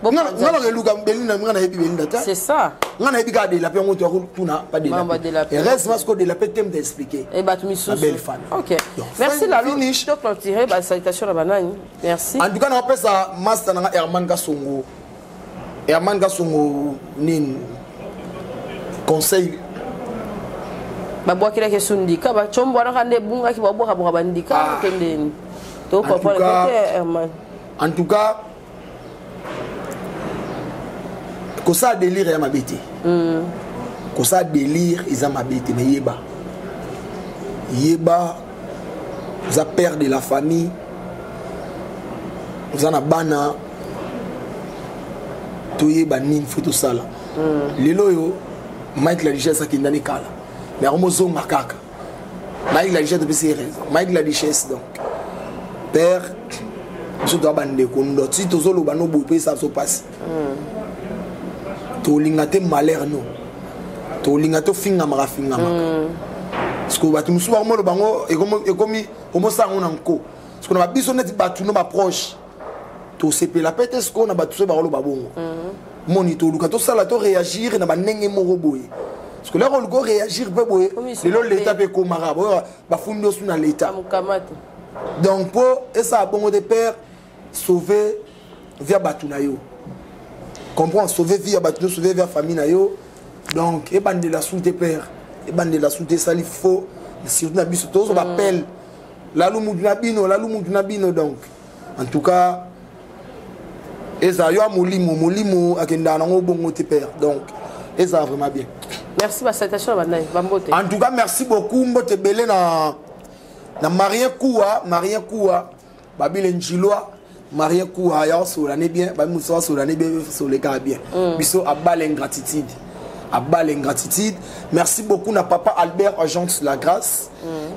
Non le luka belinda ngana yebi belinda ta. C'est ça. Ngana yebi ka de la paix on to tuna pas de la paix. Et reste parce que de la paix t'aime d'expliquer. Et bah tu me sous. Belle femme. OK. Merci la finish. Donc clôturer ba salutation la banane. Merci. En tout cas on appelle ça master na Herman Gasongo. Herman Gasongo nin conseil babwa kila ke sundika ba chombo na kande bunga ki babwa ka bandika kende to ko pour Herman en tout cas ko ça délire ya mabete ko ça délire ils ont mabete mais yeba vous a perdu la famille vous en a bana to yeba nin futu sala lelo yo Mike la richesse qui ndani kala mais on mozo makaka Mike la richesse depuis ses raisons Mike la richesse donc père je dois bande ko ndoti to zolo bano bo pe ça se passe to lingate malheur no to lingato finga maka parce que batu musu ba mo bango e komi homo sango na nko parce que na biso net batu no ba proche to sepe la pete ce qu'on a batu se ba lo babongo monito luka to sala to réagir na banenge moko boye parce que là on go réagir pe boye lelo l'état pe ko marabo ba fundo suna l'état donc pour et ça bon de père sauver via batunayo comprend sauver via batunayo sauver via famille na yo donc et bande la sous de père et bande la sous de ça il faut surtout na biso to so appelle la lumu na bino donc en tout cas et ça yo molimo akenda na ngobongo te père donc et ça vraiment bien merci ba salutation banai bambote en tout cas merci beaucoup mbote belé na Marien Koua babile njiloa Marien Koua ya so l'année bien ba muso so l'année bien so le cas bien biso abal ingratitude merci beaucoup na papa Albert agence la grâce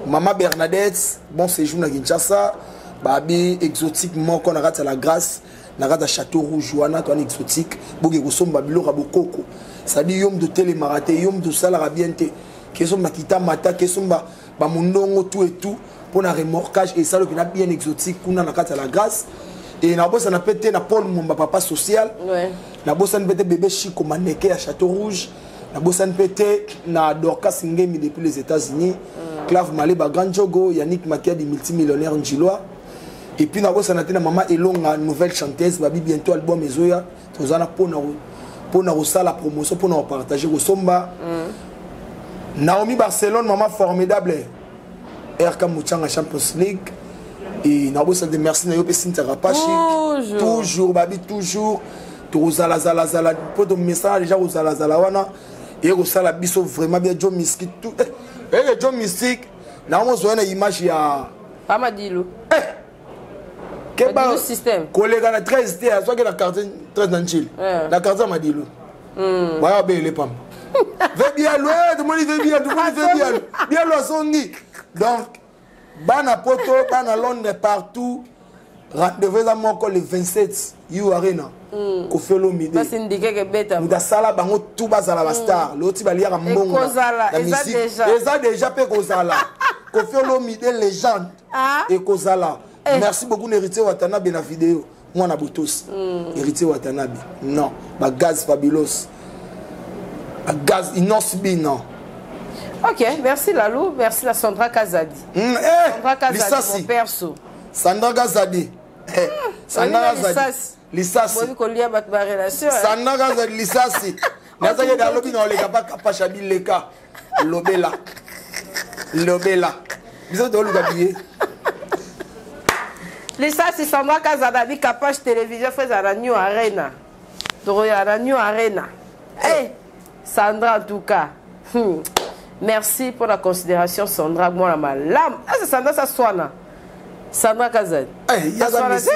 maman Bernadette bon séjour na Kinshasa babi exotique moko na rata la grâce na rata château rouge wana to exotique boke ko somba biloko bokoko ça dit yom de télémaraté yom de sala bienté question makita mata question ba mondongo tout et tout pour un remorquage et ça le bien exotique kuna na kata la grâce et na bossa na pété na Paul Mumba papa social na bossa na pété bébé Chico Maneke à Château Rouge na bossa na pété na Dorcas Ngemi depuis les États-Unis Clave Maleba Grand Jogo Yannick Makiadi multimillionnaire Njiloa et puis na bossa na tena maman Elonga nouvelle chanteuse babi bientôt album Ezoya tozana pour na la promotion pour nous partager au Somba Naomi Barcelone maman formidable RK Mouchanga Champions League et na bossa de merci na yo pe Cynthia Rapachi toujours babi toujours tozala zala pour de message déjà zala wana et osala biso vraiment bien Joe Mystique tout et Joe Mystique na mo zo na image ya Amadilo Keba système collègue na 13 té soit que la carte 13 Nanchil la carte Amadilo voilà ben les pam veut bien loin tout le monde veut bien loin songi donc bana poto bana Londres partout rendez-vous à mon col le 27 You Arena ko felo midi parce indiqué que beta muda sala bango tout bazala ba star loti balia ka mbongo la musique eza déjà pe kozala ko felo midi légende et kozala merci beaucoup Héritier Watanabe na vidéo moi na botos Héritier Watanabe non ba gaz fabulous ba gaz inosbi non. Ok, merci Lalou, merci la Sandra Kazadi. Sandra Kazadi, mon perso. Sandra Kazadi. Sandra Kazadi. Lisasi. Moi, je connais ma relation. Sandra Kazadi, Lisasi. Nasa ye da lobi na oleka pa kapasha bileka. Lobela. Biso to luka biye. Lisasi Sandra Kazadi kapasha télévision fait à la New Arena. Doroya la New Arena. Hey, Sandra en tout cas. Merci pour la considération, Sandra. Moi, ma lame. C'est Sandra, ça soit Sandra Kazadi. Il y a la musique.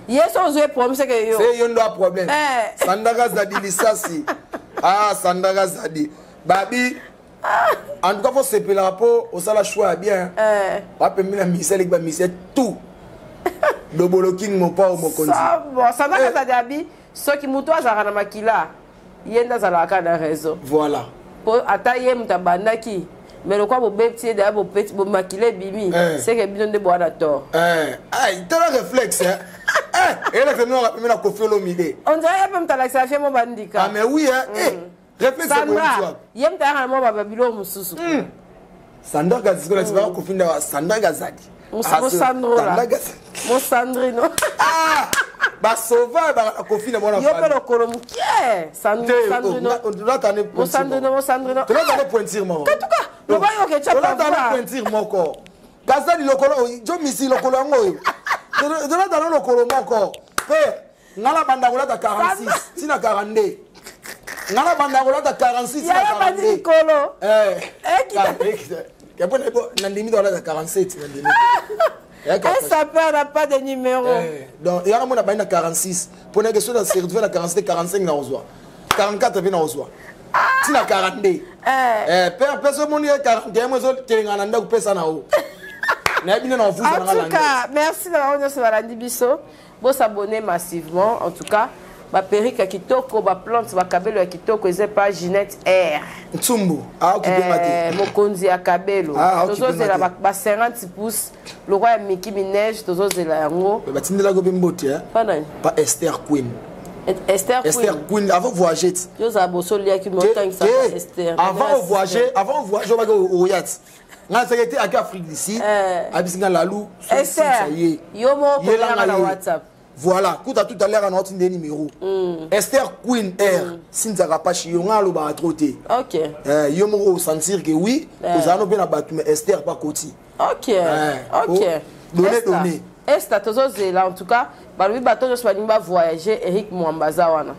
Yes, on se promet que yo. C'est un problème. Sandra Kazadi, Lissasi. Ah, Sandra Kazadi. Babi. En tout cas, il faut se péler pour au sala choix bien. Pas permis la misère, les misère tout. Dobolo King, mon père, mon conti. Sandra Kazadi, ceux qui moutoient à la makila. Yenda zalaka na réseau. Voilà. Pour attaquer mutabandaki. Mais le quoi vous bêtiez d'ailleurs vous petit vous maquiller bimi. C'est que bidon de boire à tort. Il te le réflexe hein. Et là que nous on a confié l'omidé. On dirait même ta l'accès mon bandika. Ah mais oui hein. Réflexe c'est bon toi. Yem ta un mo babilo mususu. Sandra Kazadi ko la tiba ko finda Sandra Kazadi. Mo Sandrino. Ah ba sauva ba confine bona yo pe lokolo mukie Sandrino on doit t'en Mo Sandrino tu dois t'en pointir mon en tout cas no ba yo ke chapa on doit t'en pointir mon corps Kazadi lokolo jo misi lokolo ngoyo tu dois t'en lokolo mon corps frère ngala banda ko la ta 46 sina 42 ngala banda ko la ta 46 sina 42 kolo que bon na limite on a 47 na limite. Ça n'a pas de numéro. Donc, il y a un monde à 46. Pour une question de se retrouver à 47, 45 dans le 44 dans le soir. Tu n'as 42. Personne ne 41, moi, je suis en train de faire ça. En tout cas, merci d'avoir reçu la Bisso. Vous s'abonnez massivement. En tout cas, ma perruque à Kitoko, ma plante, ma cabelo à Kitoko, c'est pas Ginette R. Tsumbu. Ah, ok, bien. Mokonzi à cabelo. Ah, ok. C'est la 50 pouces. Le roi Mickey Minège, toujours c'est la yango. Mais tu n'as pas pas Esther Queen. Esther Queen, avant de voyager. Avant de voyager, on va au yacht. On a été à Afrique d'ici. À Lalou. Esther. Yomo, WhatsApp. Voilà, tout à l'heure, on a un numéro. Esther Queen R. Cynthia Rapachi, on a le bas à trotter. Ok. Yomo, sentir que oui, vous avez bien abattu, mais Esther pas côté. Ok. Ok. Donner. Esther, en tout cas, oui, bateau de Swanimba voyager, Eric Mwambazawana.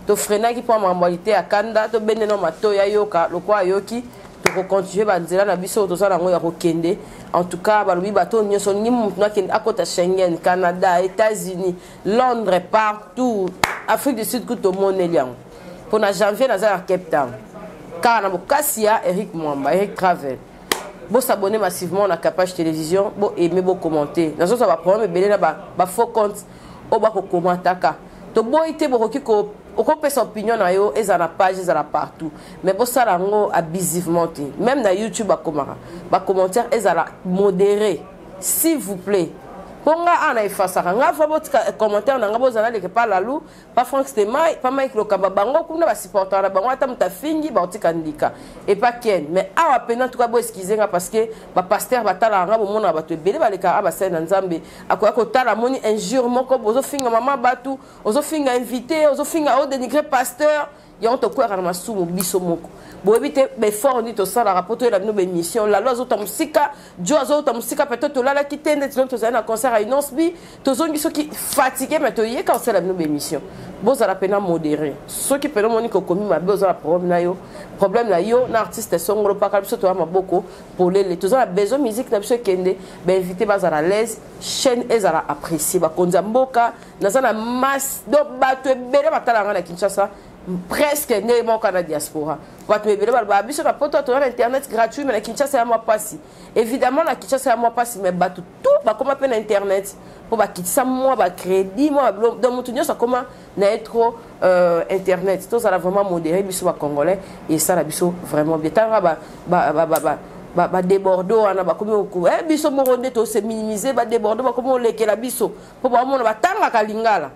To frena qui pour m'embalité à Kanda, to beneno mato ya yoka, le quoi yoki. To continuer banzela na biso to sala ngoya kokende. En tout cas, oui, bateau nyoso ni mutuna kende à côté Schengen, Canada, États-Unis, Londres, partout, Afrique du Sud, tout le monde est là. Pour na janvier na à Cape Town. Car na Kassia, Eric Mwamba, Eric Travel. Bon s'abonner massivement à la Capage Télévision, bon aimer, bon commenter. Dans ce ça va prendre belé là bas faux compte, au bas commenter ka. To bon été bon qui ko Oko pesa opinion na yo ezala page ezala partout mais bo sala ngo abusivement même na YouTube bakomaka ba commentaire ezala modéré s'il vous plaît ponga ana efasaka nga fa botika commentaire na nga bozana leke pa lalu pa Frank Stemai pa Mike Lokamba bango kuna ba supporter na bango ata mutafingi ba otika ndika et pas Ken mais awa pena tout ka bo excuser nga parce que ba pasteur batala nga bo mona ba to belé ba leka aba sena nzambe akoya ko tala moni injure moko bozo finga mama batu ozo finga invité ozo finga o dénigrer pasteur ya on to kwa kana masumu biso moko bo ebite be fort ni to sala rapport la no be mission la loi zota musika jo azota musika peut-être là qui tende to za na concert à une osbi to zongi so qui fatigué mais to yé quand c'est la no be mission bo za la pena modéré ceux qui pena moni ko komi ma besoin la problème na yo na artiste songolo pa ka biso to ma boko pour les to za besoin musique na biso kende be invité ba za la l'aise chaîne ezala apprécier ba konza mboka na za na masse do ba to bele batala nga na Kinshasa presque né mon Canada diaspora votre bébé ba biso na poto to internet gratuit mais na Kinshasa ya moi passi évidemment na Kinshasa ya moi passi mais ba tout ba comment peine internet pour ba kitsa moi ba crédit moi dans mon tunio ça comment na être internet tout ça là vraiment modéré biso ba congolais et ça la biso vraiment bien tanga ba débordo ana ba komi oku biso mo ronde to se minimiser ba débordo ba komi lekela biso pour ba mona ba tanga kalingala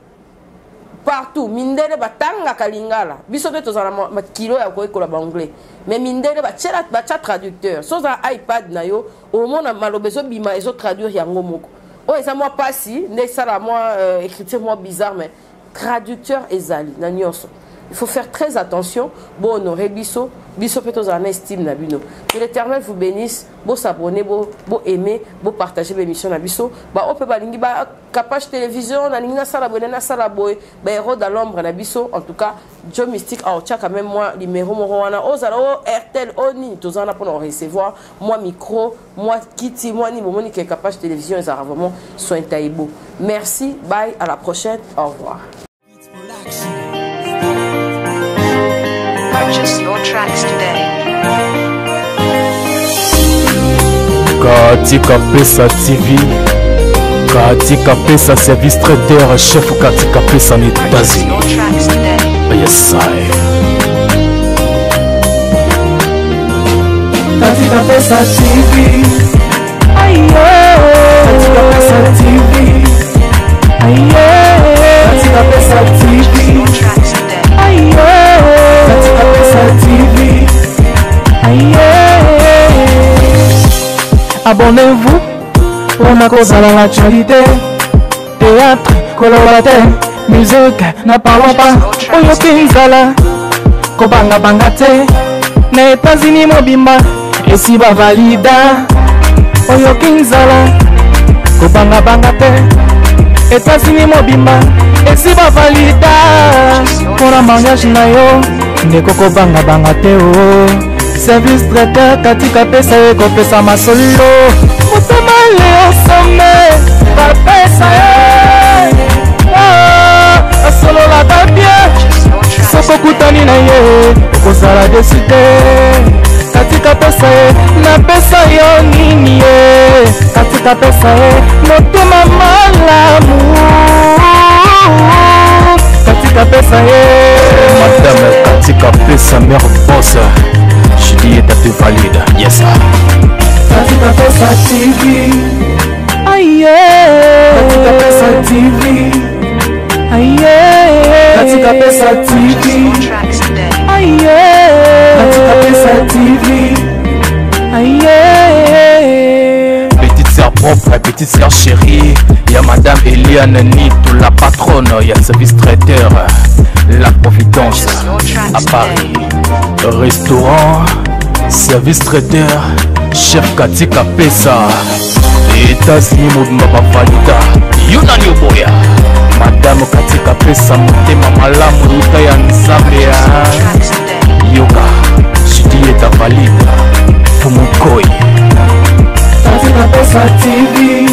partout mindele batanga kalingala biso te tozala ma kilo ya koyekola ba anglais mais mindele ba tcha traducteur soza iPad na yo au mona malobezo bima ezo traduire yango moko o eza moi pasi ne sala moi écriture moi bizarre mais traducteur ezali na nyonso il faut faire très attention bon honorer biso peut en estime na bino que l'Éternel vous bénisse bon s'abonner bon aimer bon partager l'émission na biso ba ope ba lingi ba capage télévision na lingi na sala bonne na sala boy ba héros dans l'ombre na biso en tout cas Joe Mystique a tcha quand même moi numéro mo wana ozala o RTL oni tozana pour recevoir moi micro moi kiti moi ni momoni que capage télévision ezara vraiment soin taïbo merci bye à la prochaine au revoir. Purchase your tracks today. Katika Pesa TV, Katika Pesa service traiteur chef Katika Pesa en États-Unis. Yes, I. Katika Pesa TV, aye. Katika Pesa TV, aye. Katika Pesa TV, aye. Katika Pesa TV, aye. Abonnez-vous pour ma cause à l'actualité. Théâtre, colorataire, musique, n'a parlons pas. Oyo Kinzala, Kobanga Bangate, na États-Unis mobimba, et si ba valida. Oyo Kinzala, Kobanga Bangate, États-Unis mobimba, et si ba valida. Pour la mariage na yo, ndeko Kobanga Bangate oh. Service traiteur Katika Pesa eko pesa masolo Mutama leo some Bapesa Asolo la tabie Soko kutani na ye Okosala deside Katika Pesa na pesa yo nini ye Katika Pesa motema malamu Katika Pesa Madame Katika Pesa mère boss Julie est à te valide, yes. Katika Pesa TV, aye. Katika Pesa TV, aye. Katika Pesa TV, aye. Katika Pesa TV, aye. Petite sœur propre, petite sœur chérie. Y'a Madame Eliane Nito, la patronne. Y'a le service traiteur, la Providence à Paris. Restaurant, service traiteur, chef Katika Pesa. États-Unis mobimba valida. Yunani Oboya. Madame Katika Pesa motema malamu ruta ya nzambe ya yoga. Julie est à valide. Fumukoi. Katika Pesa TV.